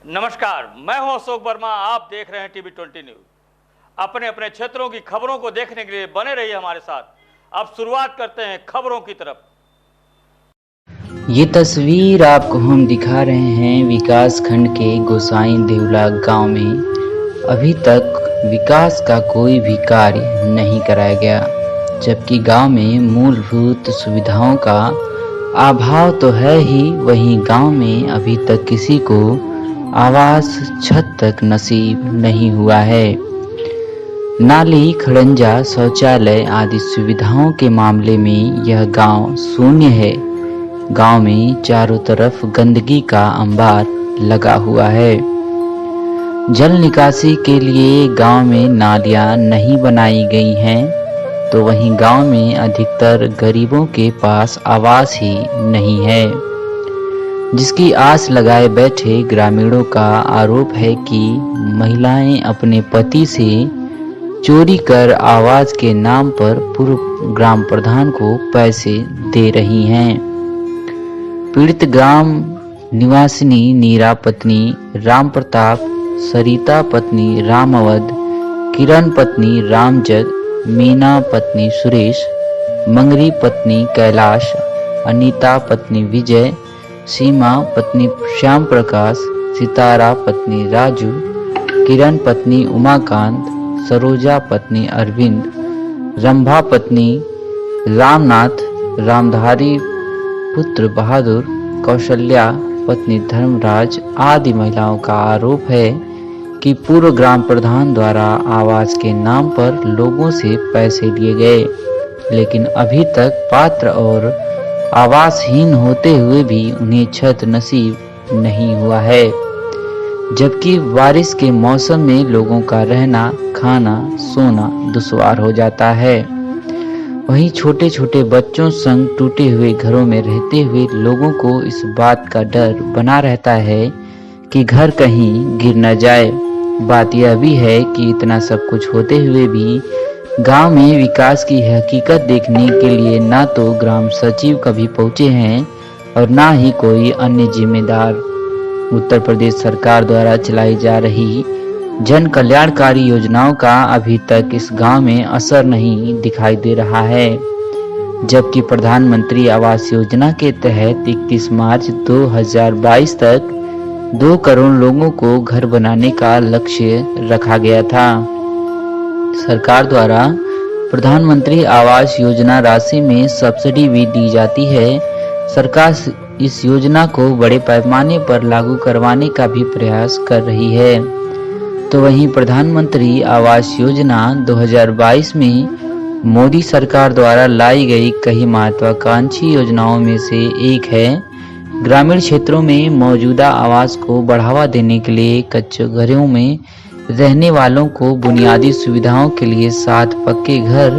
नमस्कार, मैं हूं अशोक वर्मा। आप देख रहे हैं टीवी 20 न्यूज। अपने अपने क्षेत्रों की खबरों को देखने के लिए बने रहिए हमारे साथ। अब शुरुआत करते हैं खबरों की तरफ। ये तस्वीर आपको हम दिखा रहे हैं विकास खंड के गोसाई देवला गांव में अभी तक विकास का कोई भी कार्य नहीं कराया गया, जबकि गांव में मूलभूत सुविधाओं का अभाव तो है ही, वहीं गांव में अभी तक किसी को आवास छत तक नसीब नहीं हुआ है। नाली, खड़ंजा, शौचालय आदि सुविधाओं के मामले में यह गांव शून्य है। गांव में चारों तरफ गंदगी का अंबार लगा हुआ है। जल निकासी के लिए गांव में नालियां नहीं बनाई गई हैं, तो वहीं गांव में अधिकतर गरीबों के पास आवास ही नहीं है, जिसकी आस लगाए बैठे ग्रामीणों का आरोप है कि महिलाएं अपने पति से चोरी कर आवास के नाम पर पूर्व ग्राम प्रधान को पैसे दे रही हैं। पीड़ित ग्राम निवासिनी नीरा पत्नी राम प्रताप, सरिता पत्नी राम अवध, किरण पत्नी रामजग, मीना पत्नी सुरेश, मंगरी पत्नी कैलाश, अनीता पत्नी विजय, सीमा पत्नी श्याम प्रकाश, सितारा पत्नी राजू, किरण पत्नी उमाकांत, सरोजा पत्नी अरविंद, रंभा पत्नी रामनाथ, रामधारी पुत्र बहादुर, कौशल्या पत्नी धर्मराज आदि महिलाओं का आरोप है कि पूर्व ग्राम प्रधान द्वारा आवास के नाम पर लोगों से पैसे लिए गए, लेकिन अभी तक पात्र और आवासहीन होते हुए भी उन्हें छत नसीब नहीं हुआ है, जबकि बारिश के मौसम में लोगों का रहना, खाना, सोना दुश्वार हो जाता है। वहीं छोटे छोटे बच्चों संग टूटे हुए घरों में रहते हुए लोगों को इस बात का डर बना रहता है कि घर कहीं गिर न जाए। बात यह भी है कि इतना सब कुछ होते हुए भी गांव में विकास की हकीकत देखने के लिए ना तो ग्राम सचिव कभी पहुंचे हैं और ना ही कोई अन्य जिम्मेदार। उत्तर प्रदेश सरकार द्वारा चलाई जा रही जन कल्याणकारी योजनाओं का अभी तक इस गांव में असर नहीं दिखाई दे रहा है, जबकि प्रधानमंत्री आवास योजना के तहत 31 मार्च 2022 तक 2 करोड़ लोगों को घर बनाने का लक्ष्य रखा गया था। सरकार द्वारा प्रधानमंत्री आवास योजना राशि में सब्सिडी भी दी जाती है। सरकार इस योजना को बड़े पैमाने पर लागू करवाने का भी प्रयास कर रही है। तो वहीं प्रधानमंत्री आवास योजना 2022 में मोदी सरकार द्वारा लाई गई कई महत्वाकांक्षी योजनाओं में से एक है। ग्रामीण क्षेत्रों में मौजूदा आवास को बढ़ावा देने के लिए कच्चे घरों में रहने वालों को बुनियादी सुविधाओं के लिए 7 पक्के घर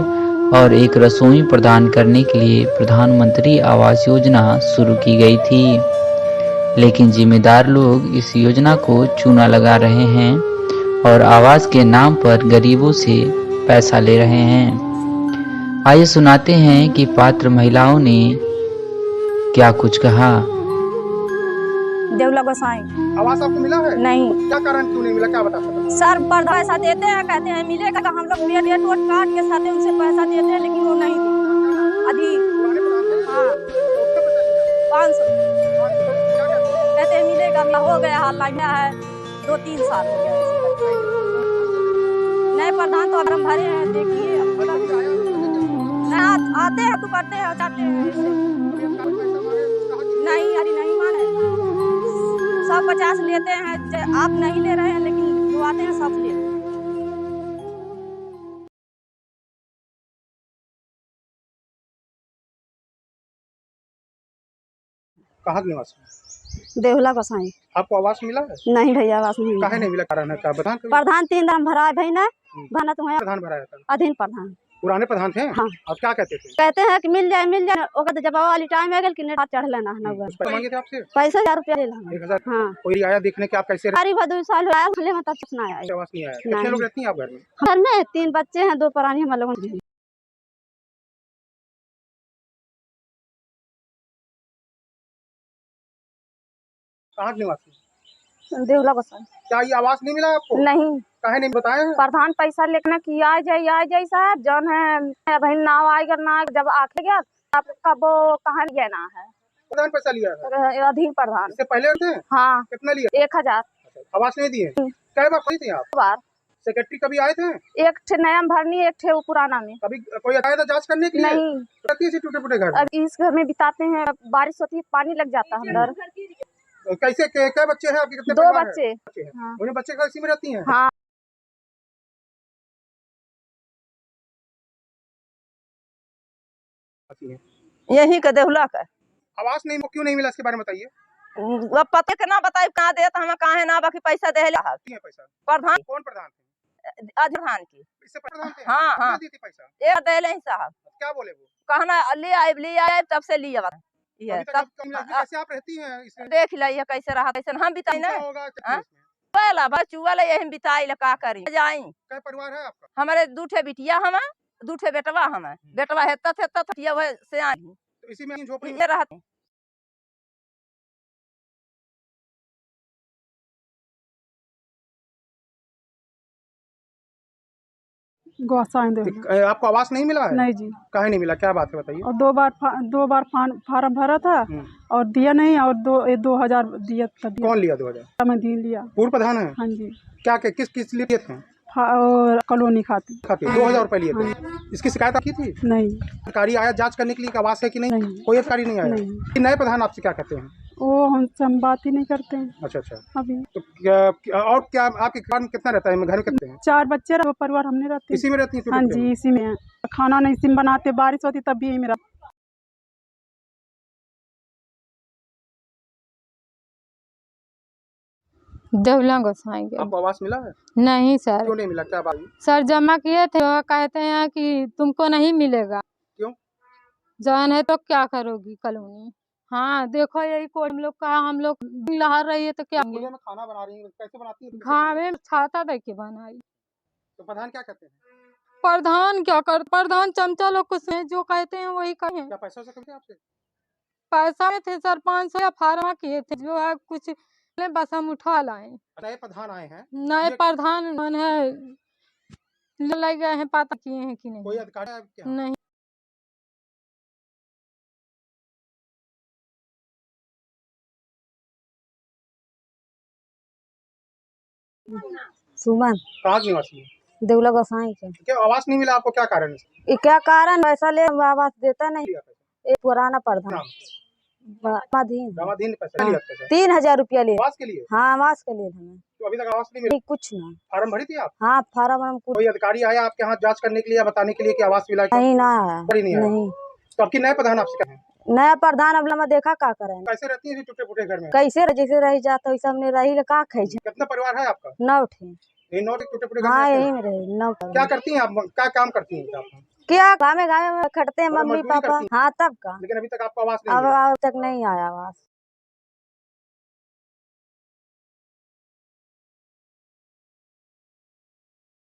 और एक रसोई प्रदान करने के लिए प्रधानमंत्री आवास योजना शुरू की गई थी, लेकिन जिम्मेदार लोग इस योजना को चूना लगा रहे हैं और आवास के नाम पर गरीबों से पैसा ले रहे हैं। आइए सुनाते हैं कि पात्र महिलाओं ने क्या कुछ कहा। देवला गोसाई आवास आपको मिला है? नहीं। क्या कारण क्यों नहीं मिला, क्या बता सकते हैं? सर पर पैसा देते हैं, कहते हैं मिलेगा, तो हम लोग पेट वोट काट के साथ उनसे पैसा देते हैं, लेकिन वो नहीं देते। अभी पुराने प्रधान थे? हाँ तो उसका पैसा लिया? 500 क्या कहते हैं? कहते हैं मिलेगा, हो गया हाल लगा है 2-3 साल हो गया ऐसे करके। नए प्रधान तो अब हम भरे हैं, देखिए अब अभी कोई आया ना आते हैं तो करते हैं जाते हैं ऐसे। नहीं अरे नहीं माने 150 लेते हैं, आप नहीं ले रहे हैं, लेकिन जो आते हैं सब लेते हैं। कहाँ के निवासी? देवला गोसाई। आपको आवास मिला है? नहीं भैया आवास नहीं काहे नहीं मिला, कारण है क्या? प्रधान 3 दाम भरा है भाई ना भना तो है प्रधान भराया था? अधीन प्रधान पुराने प्रधान थे? हाँ। अब क्या कहते थे? कहते हैं कि मिल जाए ओकर तो जब वाली टाइम आ गेल कि नेट चढ़ लेना है ना पैसे मांगे थे आपसे? पैसा 1000 रुपया ले लेना। 1000? हाँ कोई आया देखने के आप कैसे सारी 2 साल आया ले मतलब कुछ ना आया। आवास नहीं आया? कितने लोग रहती हैं आप घर में? घर में 3 बच्चे हैं, 2 प्राणी हम लोगों के। कहाँ के निवासी? देवला गोसाई। क्या ये आवास नहीं मिला आपको? नहीं, काहे नहीं बताए हैं? प्रधान पैसा लेकर कि आ जाए साहब जौन है भाई नाव आएगा ना जब आके गया तब कब वो कहाँ लिया ना है प्रधान पैसा लिया है? अधीन प्रधान। इससे पहले थे? हाँ, कितना लिया? 1000 आवास नहीं दिए? कै बार खड़ी थी आप? बार। सेक्रेटरी कभी आए थे? एक ठे नया में भरनी, एक ठे वो पुराना में। कभी कोई आया था जांच करने के लिए? नहीं, रहती है टूटे फूटे घर? अब इस घर में बिताते हैं, बारिश होती है पानी लग जाता है अंदर। कैसे क्या बच्चे हैं आपके? कितने 2 परिवार बच्चे। हैं? हाँ। उन्हें बच्चे का इसी में रहती हैं? हाँ, यही का देहुला का आवास नहीं क्यों नहीं मिला इसके बारे में बताइए। अब पते के ना बताई कहाँ दे तो हमें कहाँ है ना बाकी पैसा दे दिए पैसा? प्रधान कौन प्रधान थे? अधधान की। इससे प्रधान थे? हाँ, कितना हाँ। दी थी पैसा? एक दे ले साहब क्या बोले वो? कहना ले आए तब से लिया ये अभी तक तब आपको मिला? कैसे आप रहती हैं इसमें? देख लिया कैसे रहा कैसे हम बिताई ना क्या होगा कितने हाँ? इसमें? पहला बस चुआ यही बिताई का करी जाई। क्या परिवार है आपका? हमारे 2 ठे बिटिया हम 2 ठे बेटवा हम बेटवा हेता से आई तो इसी में झोपड़ी में ये रहते गोसाई देवला। आपको आवास नहीं मिला है? नहीं जी। काहे नहीं मिला? क्या बात है बताइए। और 2 बार फार्म भरा था और दिया नहीं, और 2000 दिया था। कौन लिया 2000? मैं दी लिया। पूर्व प्रधान है? हाँ जी। क्या किस लिए लिए थे? और कॉलोनी खाती। 2000 रुपए लिए थे। इसकी शिकायत की थी? नहीं। अधिकारी आया जांच करने के लिए कि आवास है कि नहीं? नहीं। कोई अधिकारी नहीं आया? नहीं। नए प्रधान आपसे क्या कहते हैं? वो हमसे हम बात ही नहीं करते हैं अच्छा अच्छा। अभी। तो और क्या आपके घर में कितना रहता है? घर में कितने हैं? 4 बच्चे रहो, परिवार हमने रहते हैं। इसी में रहती है? हाँ जी, इसी में है। खाना नहीं इसी में बनाते, बारिश होती तब भी यही मेरा। देवला गोसाई के। आपको आवास मिला है? नहीं सर। क्यों नहीं मिला? क्या बात? सर जमा किए थे, वो कहते हैं कि तुमको नहीं मिलेगा। क्यों? जान है तो क्या करोगी कॉलोनी। हाँ देखो यही कोड हम लोग कहा, हम लोग लहर रही है तो क्या में खाना बना रही है, कैसे बनाती है? घावे में छाता दे के बनाई। तो प्रधान क्या कहते हैं? प्रधान क्या कर, प्रधान चमचा लोग कुछ हैं, जो कहते हैं वही कहें। क्या पैसा करते हैं आपसे? पैसा में थे सर 500 या फार्मा किए थे, जो है कुछ बस हम उठा लाए। नए प्रधान आए हैं? नए प्रधान है लग गए हैं, पता किए हैं कि नहीं? कोई अधिकारी है क्या? नहीं। सुमन कहाँ की निवासी है? देवला गोसाई के। क्या आवास नहीं मिला आपको? क्या कारण है? ये क्या कारण पैसा ले आवास देता नहीं। लिया पैसा? ये पुराना प्रधान नाम? रामाधीन। रामाधीन ने पैसा लिया पैसा? 3000 रुपया ले। आवास के लिए? हाँ, आवास के लिए हमें। तो अभी तक आवास नहीं मिला? कुछ ना। फार्म भरी थी आप? हाँ, फार्म हम कुछ कोई अधिकारी आया आपके यहाँ जांच करने के लिए या बताने के लिए कि आवास मिला? नहीं ना है। नहीं आया? नहीं। तो आपकी नए प्रधान आपसे क्या है? नया प्रधान अब मैं देखा का करें। कैसे रहती है टूटे फूटे घर में? कैसे जैसे रही जाता वैसा हमने रही का खाई। कितना परिवार है आपका? 9 ठे। ये 9 टूटे फूटे घर हाँ, में यही में रहे 9। क्या करती हैं आप? क्या काम करती हैं आप? क्या गाँव में खटते हैं मतलब मम्मी मजदूरी पापा। करती हाँ, तब का। लेकिन अभी तक आपको आवास नहीं अब मिला? अब तक नहीं आया आवास।